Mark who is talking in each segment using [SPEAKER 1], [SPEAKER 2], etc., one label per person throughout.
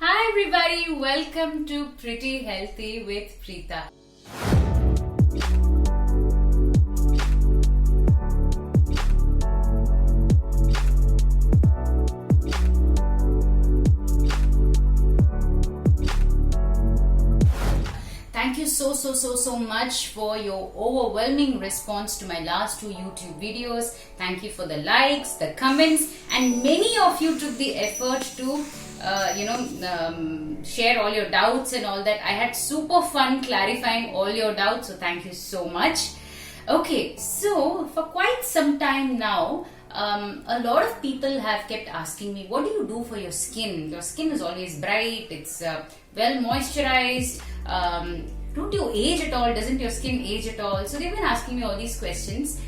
[SPEAKER 1] Hi everybody, welcome to Pretty Healthy with Preeta. Thank you so much for your overwhelming response to my last two YouTube videos. Thank you for the likes, the comments, and many of you took the effort to share all your doubts and all that. I had super fun clarifying all your doubts, so thank you so much. Okay, so for quite some time now, a lot of people have kept asking me, what do you do for your skin? Your skin is always bright, it's well moisturized. Don't you age at all? Doesn't your skin age at all? So they've been asking me all these questions.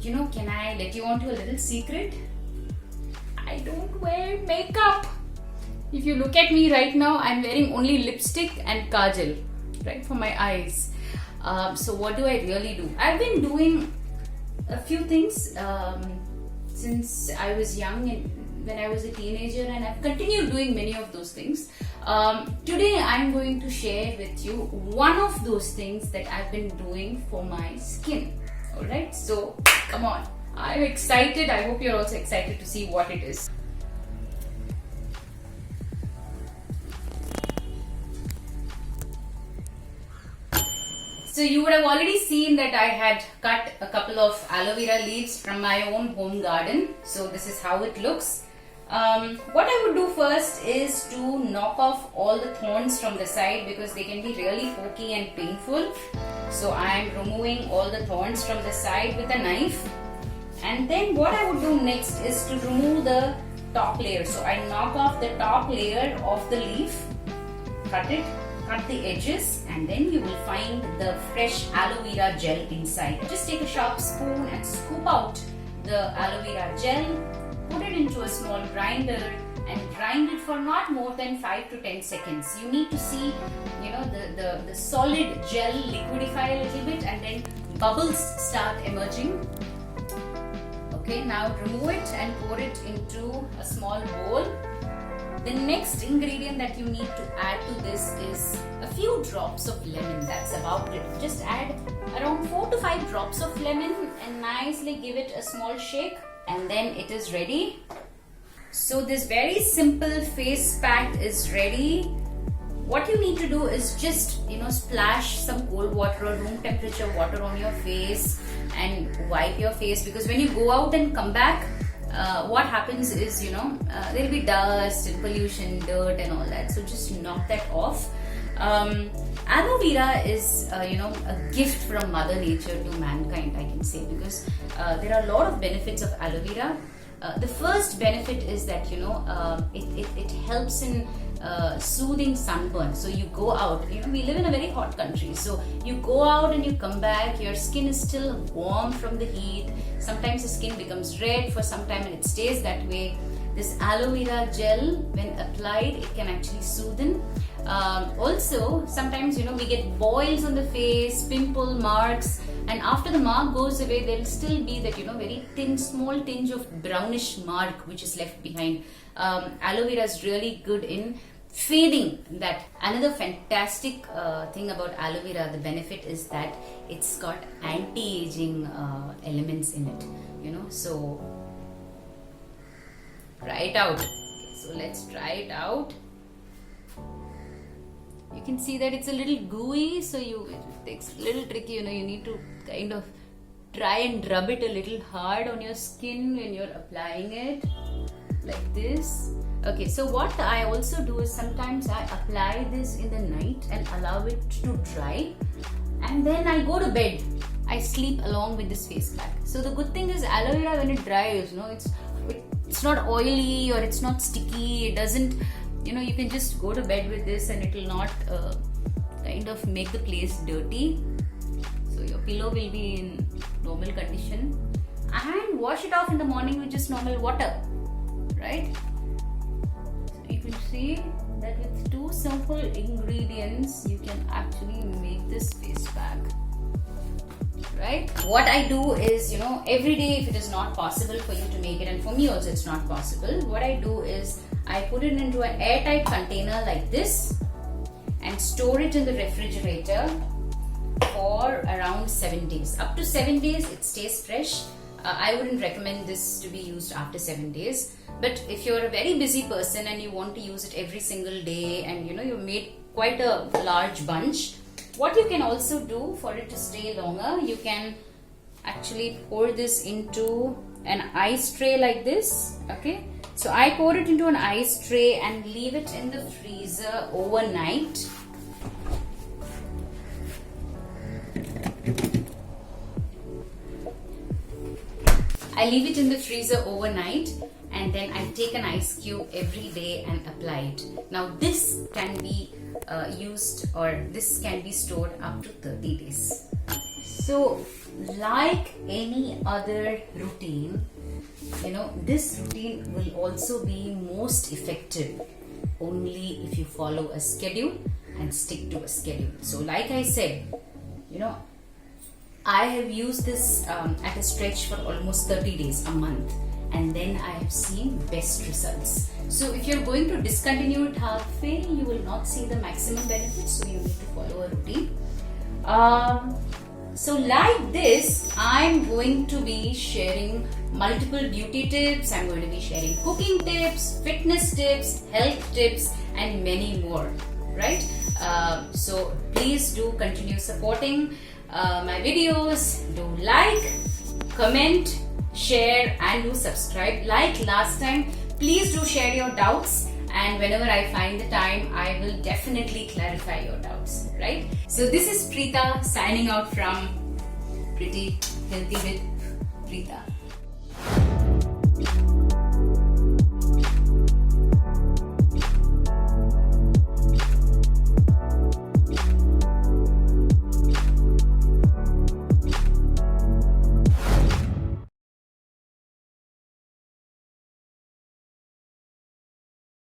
[SPEAKER 1] Can I let you on to a little secret? I don't wear makeup. If you look at me right now, I'm wearing only lipstick and kajal, right, for my eyes. So what do I really do? I've been doing a few things since I was young and when I was a teenager, and I've continued doing many of those things. Today I'm going to share with you one of those things that I've been doing for my skin. Alright, so come on. I'm excited. I hope you're also excited to see what it is. So you would have already seen that I had cut a couple of aloe vera leaves from my own home garden. So this is how it looks. What I would do first is to knock off all the thorns from the side because they can be really pokey and painful. So I am removing all the thorns from the side with a knife. And then what I would do next is to remove the top layer. So I knock off the top layer of the leaf, cut it, cut the edges, and then you will find the fresh aloe vera gel inside. Just take a sharp spoon and scoop out the aloe vera gel, put it into a small grinder and grind it for not more than 5 to 10 seconds. You need to see, the solid gel liquidify a little bit and then bubbles start emerging. Okay, now remove it and pour it into a small bowl. The next ingredient that you need to add to this is a few drops of lemon. That's about it. Just add around 4 to 5 drops of lemon and nicely give it a small shake, and then it is ready. So this very simple face pack is ready. What you need to do is just splash some cold water or room temperature water on your face and wipe your face, because when you go out and come back, what happens is there'll be dust and pollution, dirt and all that, so just knock that off. Aloe vera is a gift from Mother Nature to mankind, I can say, because there are a lot of benefits of aloe vera. The first benefit is that it helps in soothing sunburn. So you go out, we live in a very hot country, so you go out and you come back, your skin is still warm from the heat. Sometimes the skin becomes red for some time and it stays that way. This aloe vera gel, when applied, it can actually soothe. Also, sometimes we get boils on the face, pimple marks, and after the mark goes away, there will still be that very thin, small tinge of brownish mark which is left behind. Aloe vera is really good in fading that. Another fantastic thing about aloe vera, the benefit is that it's got anti-aging elements in it. So try it out. Okay, so let's try it out. You can see that it's a little gooey, so it takes a little tricky. You need to kind of try and rub it a little hard on your skin when you're applying it, like this. Okay, so what I also do is sometimes I apply this in the night and allow it to dry, and then I go to bed. I sleep along with this face pack. So the good thing is aloe vera, when it dries, it's not oily or it's not sticky. It doesn't. You can just go to bed with this and it will not kind of make the place dirty. So your pillow will be in normal condition, and wash it off in the morning with just normal water, right? So you can see that with 2 simple ingredients you can actually make this face pack, right? What I do is, every day, if it is not possible for you to make it, and for me also it's not possible, what I do is I put it into an airtight container like this and store it in the refrigerator for around 7 days. Up to 7 days it stays fresh. I wouldn't recommend this to be used after 7 days, but if you're a very busy person and you want to use it every single day, and you've made quite a large bunch, what you can also do for it to stay longer, you can actually pour this into an ice tray like this. Okay, so I pour it into an ice tray and leave it in the freezer overnight. I leave it in the freezer overnight, and then I take an ice cube every day and apply it. Now this can be used, or this can be stored up to 30 days. So like any other routine, this routine will also be most effective only if you follow a schedule and stick to a schedule. So like I said, I have used this at a stretch for almost 30 days, a month, and then I have seen best results. So if you're going to discontinue it halfway, you will not see the maximum benefits, so you need to follow a routine. So like this, I'm going to be sharing multiple beauty tips, I'm going to be sharing cooking tips, fitness tips, health tips, and many more, right? So please do continue supporting my videos. Do like, comment, share, and do subscribe. Like last time, please do share your doubts, and whenever I find the time, I will definitely clarify your doubts, right? So this is Preeta signing out from Pretty Healthy with Preeta.